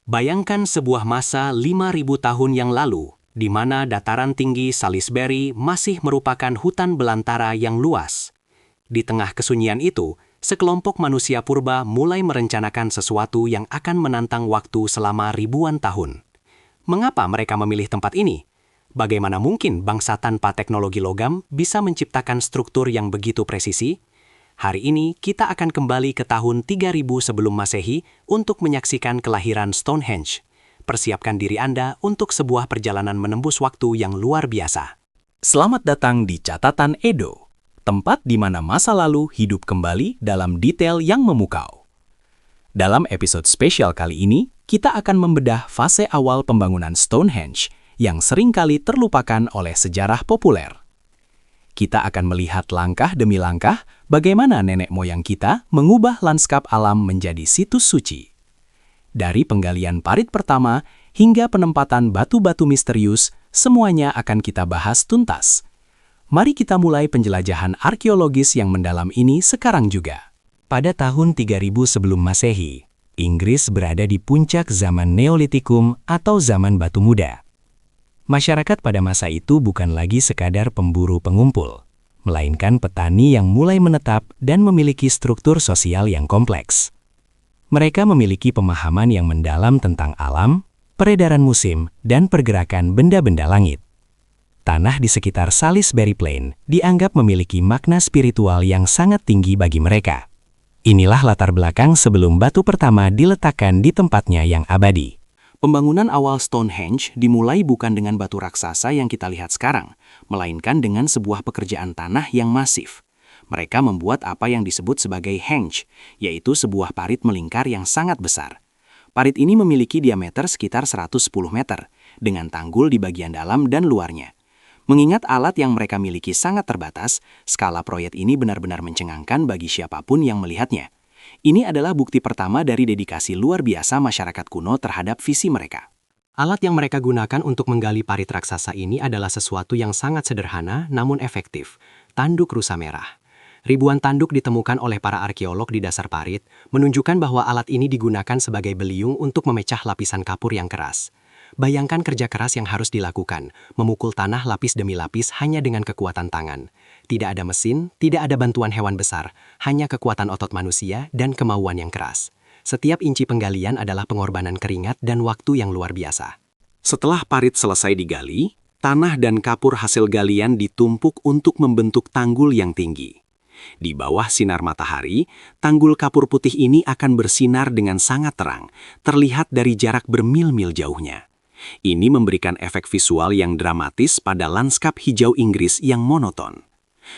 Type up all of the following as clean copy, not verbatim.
Bayangkan sebuah masa 5.000 tahun yang lalu, di mana dataran tinggi Salisbury masih merupakan hutan belantara yang luas. Di tengah kesunyian itu, sekelompok manusia purba mulai merencanakan sesuatu yang akan menantang waktu selama ribuan tahun. Mengapa mereka memilih tempat ini? Bagaimana mungkin bangsa tanpa teknologi logam bisa menciptakan struktur yang begitu presisi? Hari ini kita akan kembali ke tahun 3000 sebelum Masehi untuk menyaksikan kelahiran Stonehenge. Persiapkan diri Anda untuk sebuah perjalanan menembus waktu yang luar biasa. Selamat datang di Catatan Edo, tempat di mana masa lalu hidup kembali dalam detail yang memukau. Dalam episode spesial kali ini, kita akan membedah fase awal pembangunan Stonehenge yang seringkali terlupakan oleh sejarah populer. Kita akan melihat langkah demi langkah bagaimana nenek moyang kita mengubah lanskap alam menjadi situs suci. Dari penggalian parit pertama hingga penempatan batu-batu misterius, semuanya akan kita bahas tuntas. Mari kita mulai penjelajahan arkeologis yang mendalam ini sekarang juga. Pada tahun 3000 sebelum Masehi, Inggris berada di puncak zaman Neolitikum atau zaman batu muda. Masyarakat pada masa itu bukan lagi sekadar pemburu pengumpul, melainkan petani yang mulai menetap dan memiliki struktur sosial yang kompleks. Mereka memiliki pemahaman yang mendalam tentang alam, peredaran musim, dan pergerakan benda-benda langit. Tanah di sekitar Salisbury Plain dianggap memiliki makna spiritual yang sangat tinggi bagi mereka. Inilah latar belakang sebelum batu pertama diletakkan di tempatnya yang abadi. Pembangunan awal Stonehenge dimulai bukan dengan batu raksasa yang kita lihat sekarang, melainkan dengan sebuah pekerjaan tanah yang masif. Mereka membuat apa yang disebut sebagai henge, yaitu sebuah parit melingkar yang sangat besar. Parit ini memiliki diameter sekitar 110 meter, dengan tanggul di bagian dalam dan luarnya. Mengingat alat yang mereka miliki sangat terbatas, skala proyek ini benar-benar mencengangkan bagi siapapun yang melihatnya. Ini adalah bukti pertama dari dedikasi luar biasa masyarakat kuno terhadap visi mereka. Alat yang mereka gunakan untuk menggali parit raksasa ini adalah sesuatu yang sangat sederhana namun efektif, tanduk rusa merah. Ribuan tanduk ditemukan oleh para arkeolog di dasar parit, menunjukkan bahwa alat ini digunakan sebagai beliung untuk memecah lapisan kapur yang keras. Bayangkan kerja keras yang harus dilakukan, memukul tanah lapis demi lapis hanya dengan kekuatan tangan. Tidak ada mesin, tidak ada bantuan hewan besar, hanya kekuatan otot manusia dan kemauan yang keras. Setiap inci penggalian adalah pengorbanan keringat dan waktu yang luar biasa. Setelah parit selesai digali, tanah dan kapur hasil galian ditumpuk untuk membentuk tanggul yang tinggi. Di bawah sinar matahari, tanggul kapur putih ini akan bersinar dengan sangat terang, terlihat dari jarak bermil-mil jauhnya. Ini memberikan efek visual yang dramatis pada lanskap hijau Inggris yang monoton.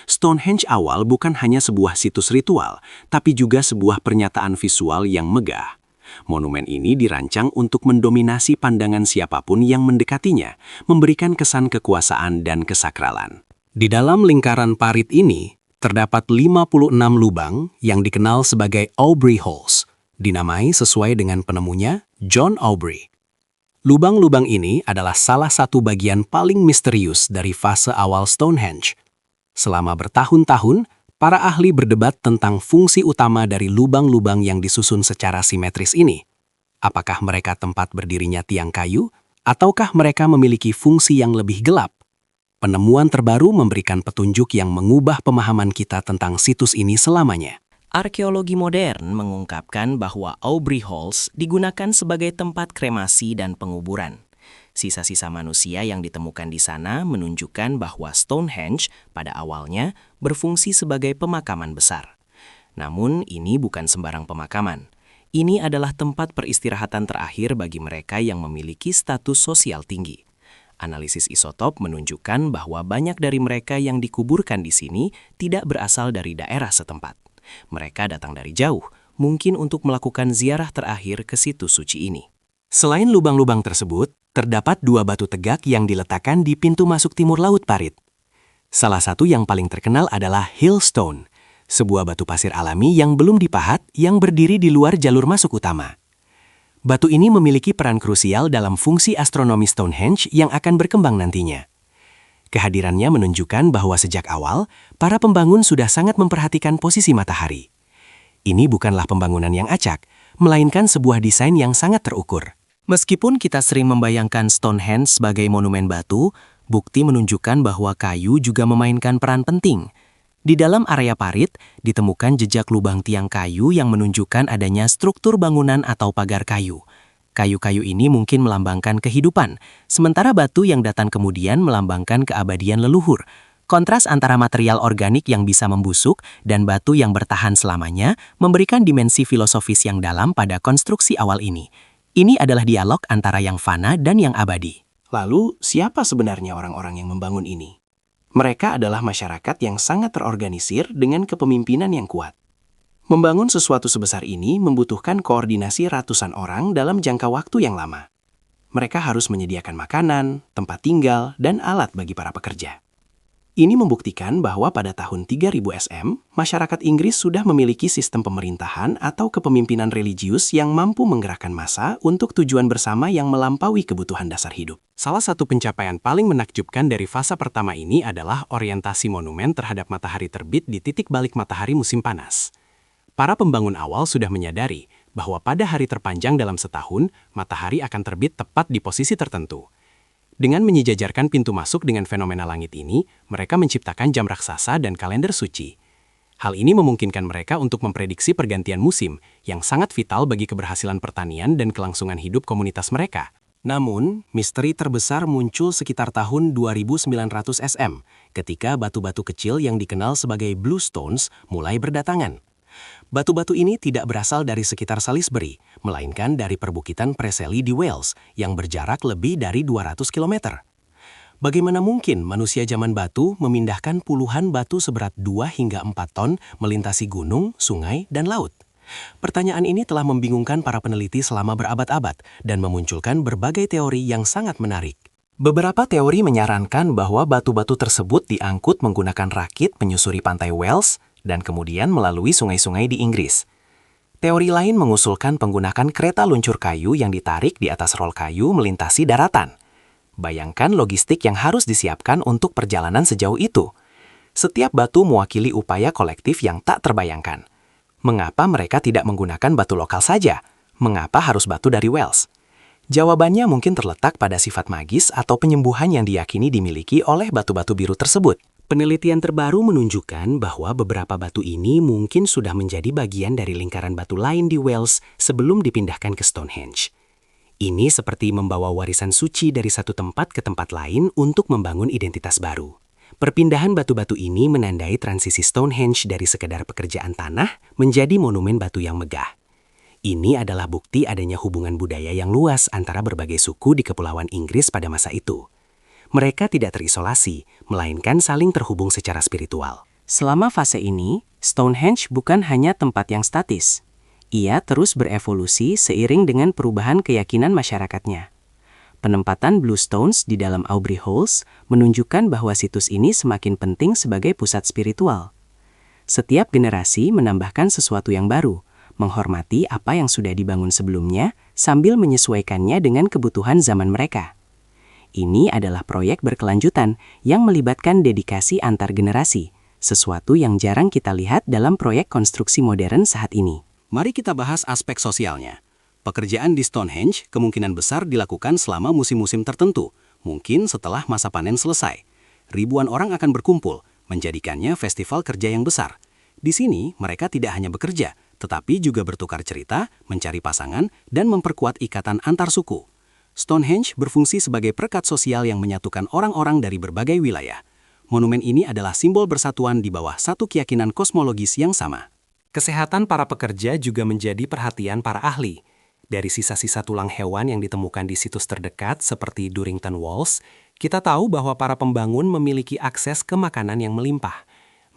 Stonehenge awal bukan hanya sebuah situs ritual, tapi juga sebuah pernyataan visual yang megah. Monumen ini dirancang untuk mendominasi pandangan siapapun yang mendekatinya, memberikan kesan kekuasaan dan kesakralan. Di dalam lingkaran parit ini, terdapat 56 lubang yang dikenal sebagai Aubrey Holes, dinamai sesuai dengan penemunya, John Aubrey. Lubang-lubang ini adalah salah satu bagian paling misterius dari fase awal Stonehenge. Selama bertahun-tahun, para ahli berdebat tentang fungsi utama dari lubang-lubang yang disusun secara simetris ini. Apakah mereka tempat berdirinya tiang kayu, ataukah mereka memiliki fungsi yang lebih gelap? Penemuan terbaru memberikan petunjuk yang mengubah pemahaman kita tentang situs ini selamanya. Arkeologi modern mengungkapkan bahwa Aubrey Holes digunakan sebagai tempat kremasi dan penguburan. Sisa-sisa manusia yang ditemukan di sana menunjukkan bahwa Stonehenge pada awalnya berfungsi sebagai pemakaman besar. Namun ini bukan sembarang pemakaman. Ini adalah tempat peristirahatan terakhir bagi mereka yang memiliki status sosial tinggi. Analisis isotop menunjukkan bahwa banyak dari mereka yang dikuburkan di sini tidak berasal dari daerah setempat. Mereka datang dari jauh, mungkin untuk melakukan ziarah terakhir ke situs suci ini. Selain lubang-lubang tersebut, terdapat 2 batu tegak yang diletakkan di pintu masuk timur laut parit. Salah satu yang paling terkenal adalah Hill Stone, sebuah batu pasir alami yang belum dipahat yang berdiri di luar jalur masuk utama. Batu ini memiliki peran krusial dalam fungsi astronomi Stonehenge yang akan berkembang nantinya. Kehadirannya menunjukkan bahwa sejak awal, para pembangun sudah sangat memperhatikan posisi matahari. Ini bukanlah pembangunan yang acak, melainkan sebuah desain yang sangat terukur. Meskipun kita sering membayangkan Stonehenge sebagai monumen batu, bukti menunjukkan bahwa kayu juga memainkan peran penting. Di dalam area parit, ditemukan jejak lubang tiang kayu yang menunjukkan adanya struktur bangunan atau pagar kayu. Kayu-kayu ini mungkin melambangkan kehidupan, sementara batu yang datang kemudian melambangkan keabadian leluhur. Kontras antara material organik yang bisa membusuk dan batu yang bertahan selamanya memberikan dimensi filosofis yang dalam pada konstruksi awal ini. Ini adalah dialog antara yang fana dan yang abadi. Lalu, siapa sebenarnya orang-orang yang membangun ini? Mereka adalah masyarakat yang sangat terorganisir dengan kepemimpinan yang kuat. Membangun sesuatu sebesar ini membutuhkan koordinasi ratusan orang dalam jangka waktu yang lama. Mereka harus menyediakan makanan, tempat tinggal, dan alat bagi para pekerja. Ini membuktikan bahwa pada tahun 3000 SM, masyarakat Inggris sudah memiliki sistem pemerintahan atau kepemimpinan religius yang mampu menggerakkan massa untuk tujuan bersama yang melampaui kebutuhan dasar hidup. Salah satu pencapaian paling menakjubkan dari fase pertama ini adalah orientasi monumen terhadap matahari terbit di titik balik matahari musim panas. Para pembangun awal sudah menyadari bahwa pada hari terpanjang dalam setahun, matahari akan terbit tepat di posisi tertentu. Dengan menyejajarkan pintu masuk dengan fenomena langit ini, mereka menciptakan jam raksasa dan kalender suci. Hal ini memungkinkan mereka untuk memprediksi pergantian musim, yang sangat vital bagi keberhasilan pertanian dan kelangsungan hidup komunitas mereka. Namun, misteri terbesar muncul sekitar tahun 2900 SM, ketika batu-batu kecil yang dikenal sebagai Blue Stones mulai berdatangan. Batu-batu ini tidak berasal dari sekitar Salisbury, melainkan dari perbukitan Preseli di Wales yang berjarak lebih dari 200 km. Bagaimana mungkin manusia zaman batu memindahkan puluhan batu seberat 2 hingga 4 ton melintasi gunung, sungai, dan laut? Pertanyaan ini telah membingungkan para peneliti selama berabad-abad dan memunculkan berbagai teori yang sangat menarik. Beberapa teori menyarankan bahwa batu-batu tersebut diangkut menggunakan rakit menyusuri pantai Wales dan kemudian melalui sungai-sungai di Inggris. Teori lain mengusulkan penggunaan kereta luncur kayu yang ditarik di atas rol kayu melintasi daratan. Bayangkan logistik yang harus disiapkan untuk perjalanan sejauh itu. Setiap batu mewakili upaya kolektif yang tak terbayangkan. Mengapa mereka tidak menggunakan batu lokal saja? Mengapa harus batu dari Wales? Jawabannya mungkin terletak pada sifat magis atau penyembuhan yang diyakini dimiliki oleh batu-batu biru tersebut. Penelitian terbaru menunjukkan bahwa beberapa batu ini mungkin sudah menjadi bagian dari lingkaran batu lain di Wales sebelum dipindahkan ke Stonehenge. Ini seperti membawa warisan suci dari satu tempat ke tempat lain untuk membangun identitas baru. Perpindahan batu-batu ini menandai transisi Stonehenge dari sekedar pekerjaan tanah menjadi monumen batu yang megah. Ini adalah bukti adanya hubungan budaya yang luas antara berbagai suku di Kepulauan Inggris pada masa itu. Mereka tidak terisolasi, melainkan saling terhubung secara spiritual. Selama fase ini, Stonehenge bukan hanya tempat yang statis. Ia terus berevolusi seiring dengan perubahan keyakinan masyarakatnya. Penempatan Blue Stones di dalam Aubrey Holes menunjukkan bahwa situs ini semakin penting sebagai pusat spiritual. Setiap generasi menambahkan sesuatu yang baru, menghormati apa yang sudah dibangun sebelumnya sambil menyesuaikannya dengan kebutuhan zaman mereka. Ini adalah proyek berkelanjutan yang melibatkan dedikasi antar generasi, sesuatu yang jarang kita lihat dalam proyek konstruksi modern saat ini. Mari kita bahas aspek sosialnya. Pekerjaan di Stonehenge kemungkinan besar dilakukan selama musim-musim tertentu, mungkin setelah masa panen selesai. Ribuan orang akan berkumpul, menjadikannya festival kerja yang besar. Di sini, mereka tidak hanya bekerja, tetapi juga bertukar cerita, mencari pasangan, dan memperkuat ikatan antar suku. Stonehenge berfungsi sebagai perekat sosial yang menyatukan orang-orang dari berbagai wilayah. Monumen ini adalah simbol bersatuan di bawah satu keyakinan kosmologis yang sama. Kesehatan para pekerja juga menjadi perhatian para ahli. Dari sisa-sisa tulang hewan yang ditemukan di situs terdekat seperti Durrington Walls, kita tahu bahwa para pembangun memiliki akses ke makanan yang melimpah.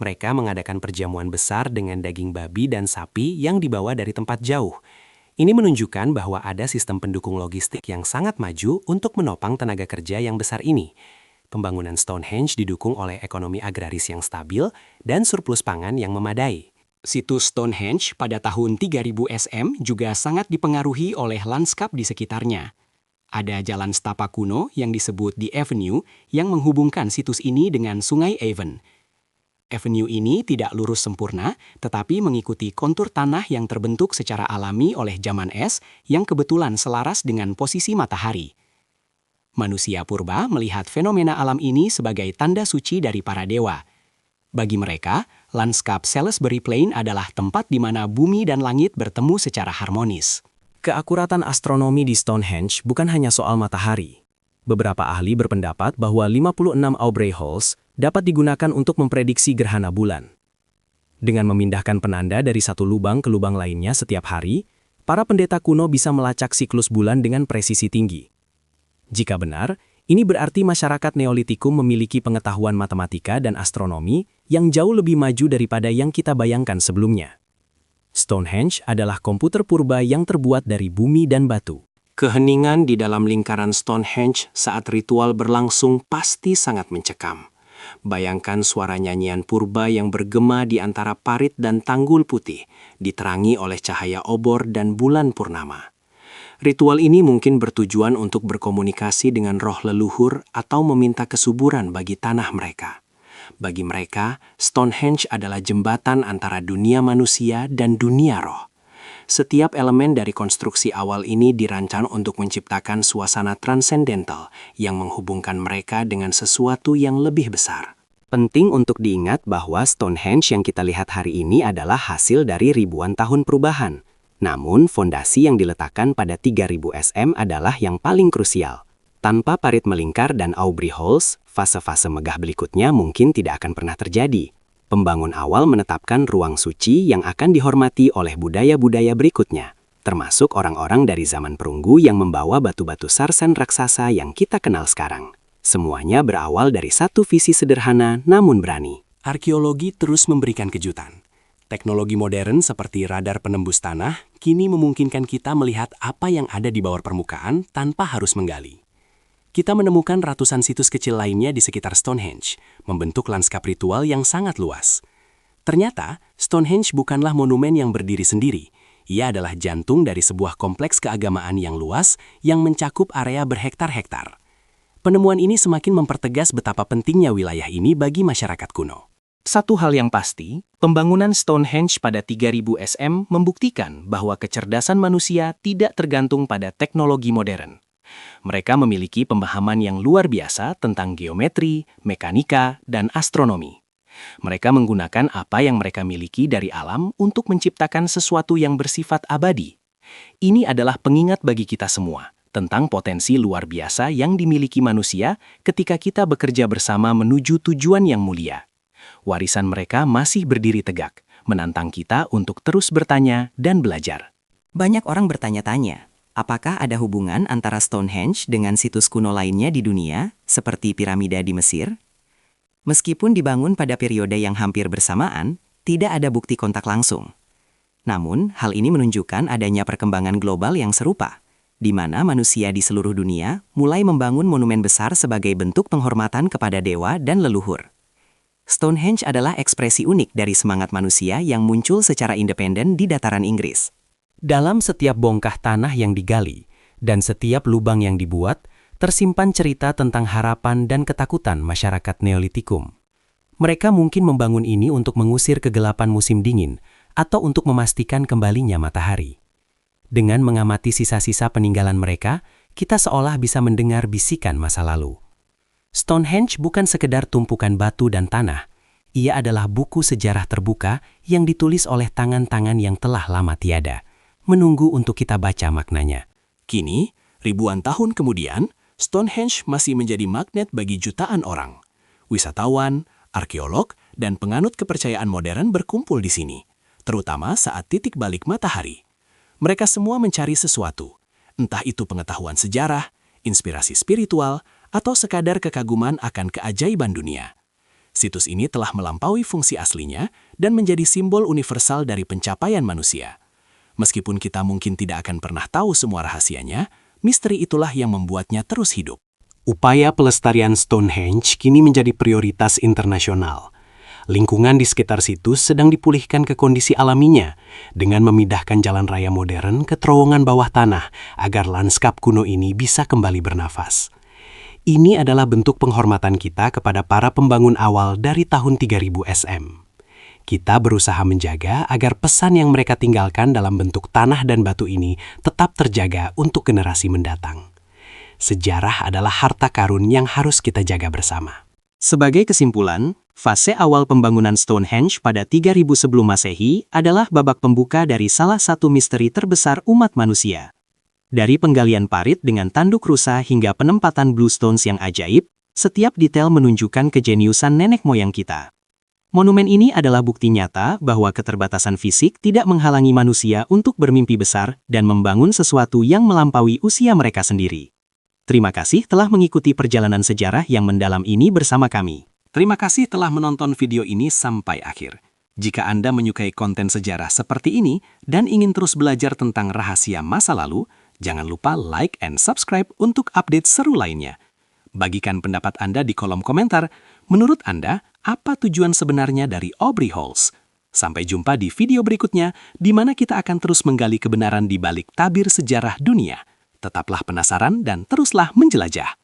Mereka mengadakan perjamuan besar dengan daging babi dan sapi yang dibawa dari tempat jauh. Ini menunjukkan bahwa ada sistem pendukung logistik yang sangat maju untuk menopang tenaga kerja yang besar ini. Pembangunan Stonehenge didukung oleh ekonomi agraris yang stabil dan surplus pangan yang memadai. Situs Stonehenge pada tahun 3000 SM juga sangat dipengaruhi oleh lanskap di sekitarnya. Ada jalan setapak kuno yang disebut The Avenue yang menghubungkan situs ini dengan Sungai Avon. Avenue ini tidak lurus sempurna, tetapi mengikuti kontur tanah yang terbentuk secara alami oleh zaman es yang kebetulan selaras dengan posisi matahari. Manusia purba melihat fenomena alam ini sebagai tanda suci dari para dewa. Bagi mereka, lanskap Salisbury Plain adalah tempat di mana bumi dan langit bertemu secara harmonis. Keakuratan astronomi di Stonehenge bukan hanya soal matahari. Beberapa ahli berpendapat bahwa 56 Aubrey Holes dapat digunakan untuk memprediksi gerhana bulan. Dengan memindahkan penanda dari satu lubang ke lubang lainnya setiap hari, para pendeta kuno bisa melacak siklus bulan dengan presisi tinggi. Jika benar, ini berarti masyarakat Neolitikum memiliki pengetahuan matematika dan astronomi yang jauh lebih maju daripada yang kita bayangkan sebelumnya. Stonehenge adalah komputer purba yang terbuat dari bumi dan batu. Keheningan di dalam lingkaran Stonehenge saat ritual berlangsung pasti sangat mencekam. Bayangkan suara nyanyian purba yang bergema di antara parit dan tanggul putih, diterangi oleh cahaya obor dan bulan purnama. Ritual ini mungkin bertujuan untuk berkomunikasi dengan roh leluhur atau meminta kesuburan bagi tanah mereka. Bagi mereka, Stonehenge adalah jembatan antara dunia manusia dan dunia roh. Setiap elemen dari konstruksi awal ini dirancang untuk menciptakan suasana transendental yang menghubungkan mereka dengan sesuatu yang lebih besar. Penting untuk diingat bahwa Stonehenge yang kita lihat hari ini adalah hasil dari ribuan tahun perubahan. Namun, fondasi yang diletakkan pada 3000 SM adalah yang paling krusial. Tanpa parit melingkar dan Aubrey Holes, fase-fase megah berikutnya mungkin tidak akan pernah terjadi. Pembangun awal menetapkan ruang suci yang akan dihormati oleh budaya-budaya berikutnya, termasuk orang-orang dari zaman perunggu yang membawa batu-batu sarsen raksasa yang kita kenal sekarang. Semuanya berawal dari satu visi sederhana namun berani. Arkeologi terus memberikan kejutan. Teknologi modern seperti radar penembus tanah kini memungkinkan kita melihat apa yang ada di bawah permukaan tanpa harus menggali. Kita menemukan ratusan situs kecil lainnya di sekitar Stonehenge, membentuk lanskap ritual yang sangat luas. Ternyata, Stonehenge bukanlah monumen yang berdiri sendiri. Ia adalah jantung dari sebuah kompleks keagamaan yang luas yang mencakup area berhektar-hektar. Penemuan ini semakin mempertegas betapa pentingnya wilayah ini bagi masyarakat kuno. Satu hal yang pasti, pembangunan Stonehenge pada 3000 SM membuktikan bahwa kecerdasan manusia tidak tergantung pada teknologi modern. Mereka memiliki pemahaman yang luar biasa tentang geometri, mekanika, dan astronomi. Mereka menggunakan apa yang mereka miliki dari alam untuk menciptakan sesuatu yang bersifat abadi. Ini adalah pengingat bagi kita semua tentang potensi luar biasa yang dimiliki manusia ketika kita bekerja bersama menuju tujuan yang mulia. Warisan mereka masih berdiri tegak, menantang kita untuk terus bertanya dan belajar. Banyak orang bertanya-tanya, apakah ada hubungan antara Stonehenge dengan situs kuno lainnya di dunia, seperti piramida di Mesir? Meskipun dibangun pada periode yang hampir bersamaan, tidak ada bukti kontak langsung. Namun, hal ini menunjukkan adanya perkembangan global yang serupa, di mana manusia di seluruh dunia mulai membangun monumen besar sebagai bentuk penghormatan kepada dewa dan leluhur. Stonehenge adalah ekspresi unik dari semangat manusia yang muncul secara independen di dataran Inggris. Dalam setiap bongkah tanah yang digali dan setiap lubang yang dibuat, tersimpan cerita tentang harapan dan ketakutan masyarakat Neolitikum. Mereka mungkin membangun ini untuk mengusir kegelapan musim dingin atau untuk memastikan kembalinya matahari. Dengan mengamati sisa-sisa peninggalan mereka, kita seolah bisa mendengar bisikan masa lalu. Stonehenge bukan sekedar tumpukan batu dan tanah. Ia adalah buku sejarah terbuka yang ditulis oleh tangan-tangan yang telah lama tiada, menunggu untuk kita baca maknanya. Kini, ribuan tahun kemudian, Stonehenge masih menjadi magnet bagi jutaan orang. Wisatawan, arkeolog, dan penganut kepercayaan modern berkumpul di sini, terutama saat titik balik matahari. Mereka semua mencari sesuatu, entah itu pengetahuan sejarah, inspirasi spiritual, atau sekadar kekaguman akan keajaiban dunia. Situs ini telah melampaui fungsi aslinya dan menjadi simbol universal dari pencapaian manusia. Meskipun kita mungkin tidak akan pernah tahu semua rahasianya, misteri itulah yang membuatnya terus hidup. Upaya pelestarian Stonehenge kini menjadi prioritas internasional. Lingkungan di sekitar situs sedang dipulihkan ke kondisi alaminya dengan memindahkan jalan raya modern ke terowongan bawah tanah agar lanskap kuno ini bisa kembali bernafas. Ini adalah bentuk penghormatan kita kepada para pembangun awal dari tahun 3000 SM. Kita berusaha menjaga agar pesan yang mereka tinggalkan dalam bentuk tanah dan batu ini tetap terjaga untuk generasi mendatang. Sejarah adalah harta karun yang harus kita jaga bersama. Sebagai kesimpulan, fase awal pembangunan Stonehenge pada 3000 sebelum Masehi adalah babak pembuka dari salah satu misteri terbesar umat manusia. Dari penggalian parit dengan tanduk rusa hingga penempatan bluestones yang ajaib, setiap detail menunjukkan kejeniusan nenek moyang kita. Monumen ini adalah bukti nyata bahwa keterbatasan fisik tidak menghalangi manusia untuk bermimpi besar dan membangun sesuatu yang melampaui usia mereka sendiri. Terima kasih telah mengikuti perjalanan sejarah yang mendalam ini bersama kami. Terima kasih telah menonton video ini sampai akhir. Jika Anda menyukai konten sejarah seperti ini dan ingin terus belajar tentang rahasia masa lalu, jangan lupa like and subscribe untuk update seru lainnya. Bagikan pendapat Anda di kolom komentar. Menurut Anda, apa tujuan sebenarnya dari Aubrey Halls? Sampai jumpa di video berikutnya, di mana kita akan terus menggali kebenaran di balik tabir sejarah dunia. Tetaplah penasaran dan teruslah menjelajah.